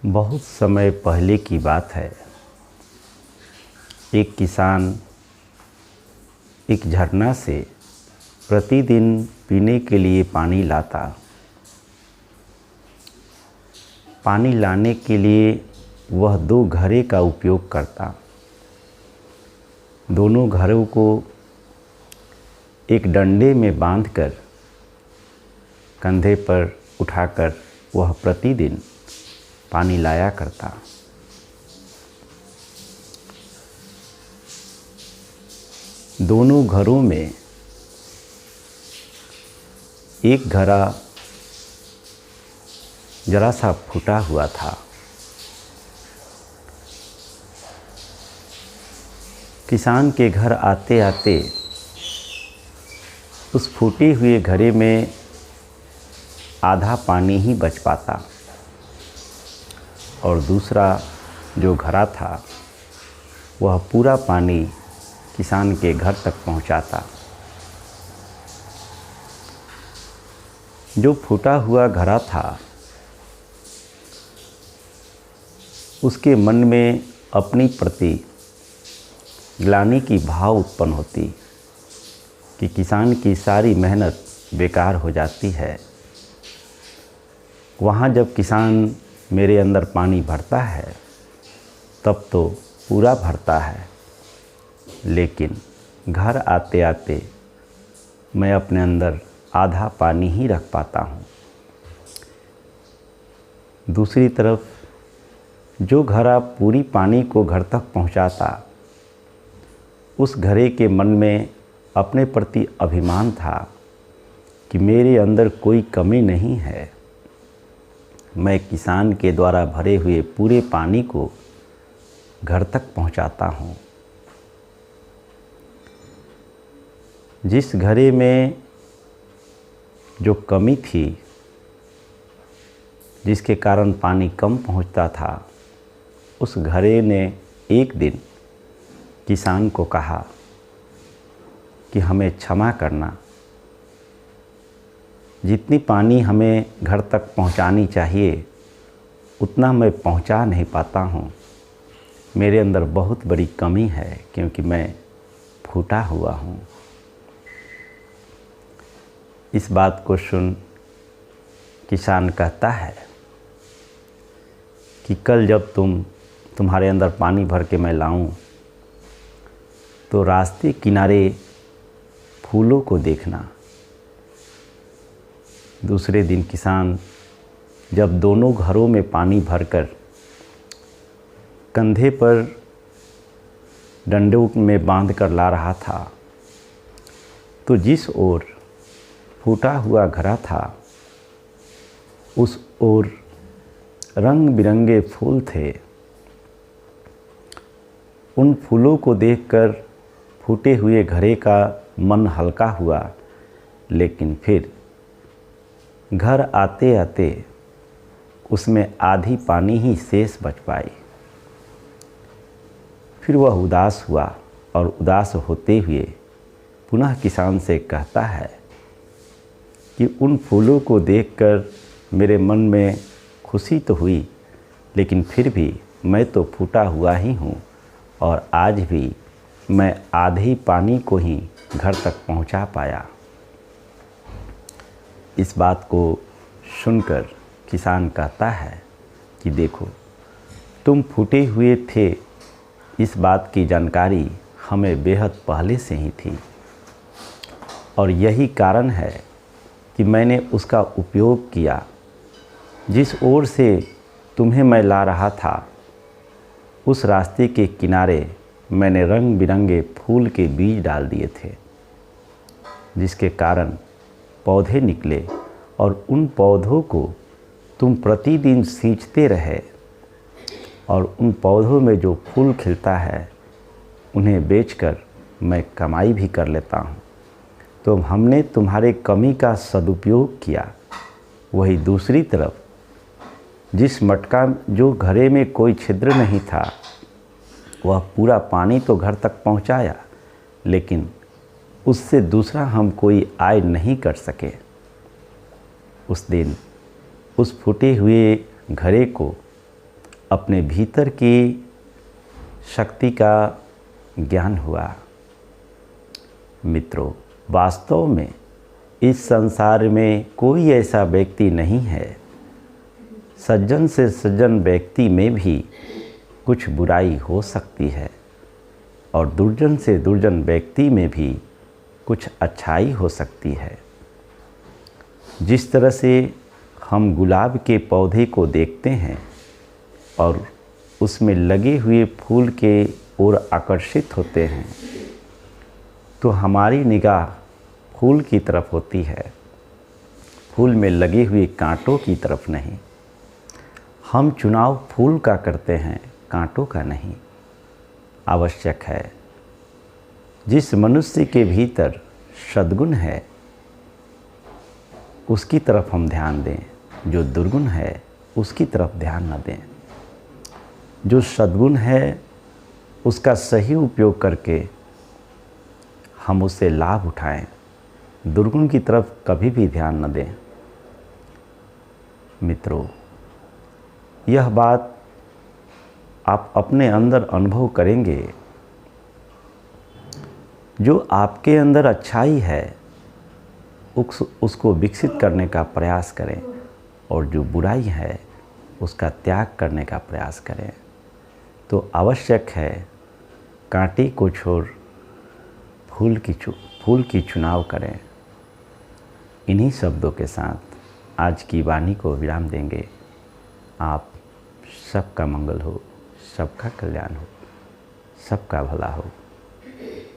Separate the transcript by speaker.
Speaker 1: बहुत समय पहले की बात है। एक किसान एक झरना से प्रतिदिन पीने के लिए पानी लाता। पानी लाने के लिए वह 2 घड़े का उपयोग करता। दोनों घड़ों को एक डंडे में बांधकर कंधे पर उठाकर वह प्रतिदिन पानी लाया करता। दोनों घरों में एक घड़ा जरा सा फूटा हुआ था। किसान के घर आते आते उस फूटे हुए घड़े में आधा पानी ही बच पाता और दूसरा जो घड़ा था वह पूरा पानी किसान के घर तक पहुंचाता। जो फूटा हुआ घड़ा था उसके मन में अपनी प्रति ग्लानि की भाव उत्पन्न होती कि किसान की सारी मेहनत बेकार हो जाती है। वहाँ जब किसान मेरे अंदर पानी भरता है तब तो पूरा भरता है, लेकिन घर आते आते मैं अपने अंदर आधा पानी ही रख पाता हूँ। दूसरी तरफ जो घड़ा पूरी पानी को घर तक पहुँचाता, उस घड़े के मन में अपने प्रति अभिमान था कि मेरे अंदर कोई कमी नहीं है। मैं किसान के द्वारा भरे हुए पूरे पानी को घर तक पहुंचाता हूं। जिस घड़े में जो कमी थी, जिसके कारण पानी कम पहुंचता था, उस घड़े ने एक दिन किसान को कहा कि हमें क्षमा करना, जितनी पानी हमें घर तक पहुंचानी चाहिए उतना मैं पहुंचा नहीं पाता हूं। मेरे अंदर बहुत बड़ी कमी है क्योंकि मैं फूटा हुआ हूं। इस बात को सुन किसान कहता है कि कल जब तुम्हारे अंदर पानी भर के मैं लाऊं तो रास्ते किनारे फूलों को देखना। दूसरे दिन किसान जब दोनों घरों में पानी भरकर कंधे पर डंडों में बांधकर ला रहा था, तो जिस ओर फूटा हुआ घड़ा था उस ओर रंग बिरंगे फूल थे। उन फूलों को देखकर फूटे हुए घड़े का मन हल्का हुआ, लेकिन फिर घर आते आते उसमें आधी पानी ही शेष बच पाई। फिर वह उदास हुआ और उदास होते हुए पुनः किसान से कहता है कि उन फूलों को देखकर मेरे मन में खुशी तो हुई, लेकिन फिर भी मैं तो फूटा हुआ ही हूँ और आज भी मैं आधे पानी को ही घर तक पहुँचा पाया। इस बात को सुनकर किसान कहता है कि देखो, तुम फूटे हुए थे, इस बात की जानकारी हमें बेहद पहले से ही थी और यही कारण है कि मैंने उसका उपयोग किया। जिस ओर से तुम्हें मैं ला रहा था उस रास्ते के किनारे मैंने रंग बिरंगे फूल के बीज डाल दिए थे, जिसके कारण पौधे निकले और उन पौधों को तुम प्रतिदिन सींचते रहे और उन पौधों में जो फूल खिलता है उन्हें बेचकर मैं कमाई भी कर लेता हूँ। तो हमने तुम्हारे कमी का सदुपयोग किया। वही दूसरी तरफ जिस मटका जो घड़े में कोई छिद्र नहीं था वह पूरा पानी तो घर तक पहुँचाया, लेकिन उससे दूसरा हम कोई आय नहीं कर सके। उस दिन उस फूटे हुए घड़े को अपने भीतर की शक्ति का ज्ञान हुआ। मित्रों, वास्तव में इस संसार में कोई ऐसा व्यक्ति नहीं है, सज्जन से सज्जन व्यक्ति में भी कुछ बुराई हो सकती है और दुर्जन से दुर्जन व्यक्ति में भी कुछ अच्छाई हो सकती है। जिस तरह से हम गुलाब के पौधे को देखते हैं और उसमें लगे हुए फूल के ओर आकर्षित होते हैं, तो हमारी निगाह फूल की तरफ होती है, फूल में लगे हुए कांटों की तरफ नहीं। हम चुनाव फूल का करते हैं, कांटों का नहीं। आवश्यक है जिस मनुष्य के भीतर सद्गुण है उसकी तरफ हम ध्यान दें, जो दुर्गुण है उसकी तरफ ध्यान न दें। जो सद्गुण है उसका सही उपयोग करके हम उससे लाभ उठाएं, दुर्गुण की तरफ कभी भी ध्यान न दें। मित्रों, यह बात आप अपने अंदर अनुभव करेंगे। जो आपके अंदर अच्छाई है उसको विकसित करने का प्रयास करें और जो बुराई है उसका त्याग करने का प्रयास करें। तो आवश्यक है कांटे को छोड़ फूल की चुनाव करें। इन्हीं शब्दों के साथ आज की वाणी को विराम देंगे। आप सबका मंगल हो, सबका कल्याण हो, सबका भला हो।